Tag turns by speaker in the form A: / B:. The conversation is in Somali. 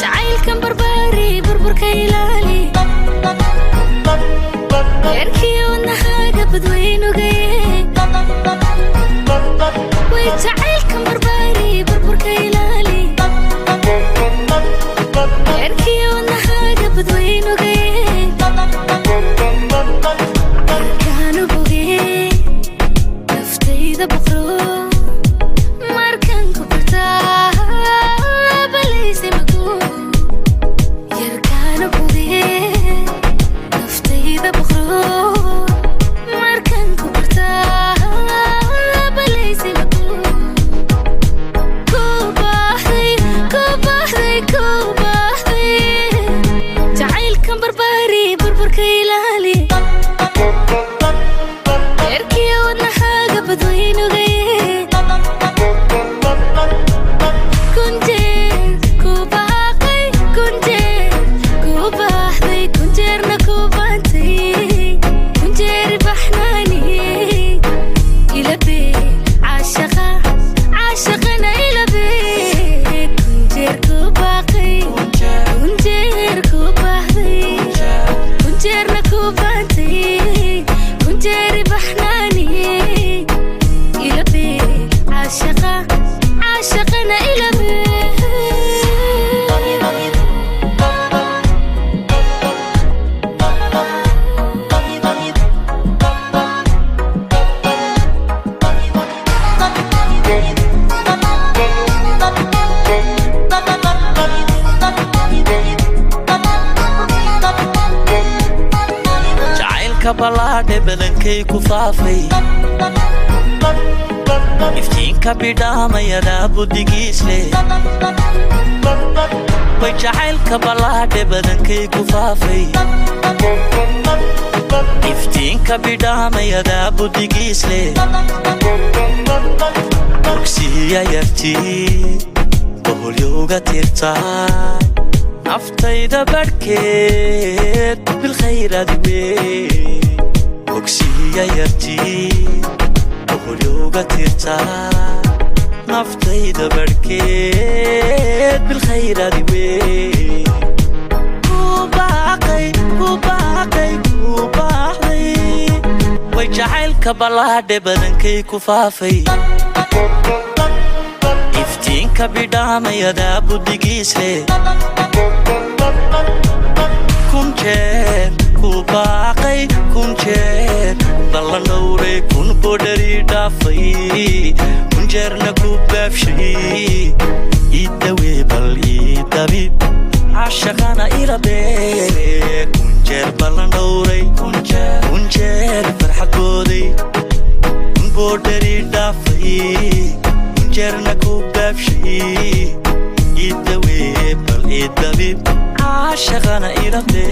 A: jacaylkan barbari burburka ilaali eerkii wadnahaaga badweynugaye way jacaylkan barbari burburka ilaali eerkii wadnahaaga badweynugaye markaanu boge naftayda boqro markaan ku bartaa balaysi magu yarkaanu boge naftayda boqro markaan ku bartaa balaysi magu ku baahday jacaylkan barbari burburka ilaali eerkii wadnahaaga badweynugaye kunjeer ku baaqay kunjeerna ku baantay kunjeeri baxnaani ilabe caashaqana ilabe kunjeer ku baaqay kunjeer ku baahday kunjeerna ku baantay kunjeeri baxnaani ilabe caashaqana ilabe
B: jacaylka balaadhe badankay ku faafay iftiinka bidhaamayada budigiisle way jacaylka balaadhe badankay ku faafay iftiinka bidhaamayada budigiisle bogsiya yartii boholyowga tirtaa naftayda barhkeed bilkhayradwe bogsiya yartii boholyowga tirtaa naftayda barhkeed bilkhayradwe ku baaqday way jacaylka balaadhe badankay ku faafay iftiinka bidhaamayada budigiisle kunjeer ku baaqay kunjeer ballan dhowray kun bodhari dhaafay kunjeerna ku baabshay idawe bal idabib caashaqana ilabe kunjeer ballan dhowray kunjeer farxadooday kun bodhari dhaafay kunjeerna ku baabshay idawe bal idabib caashaqana ilabe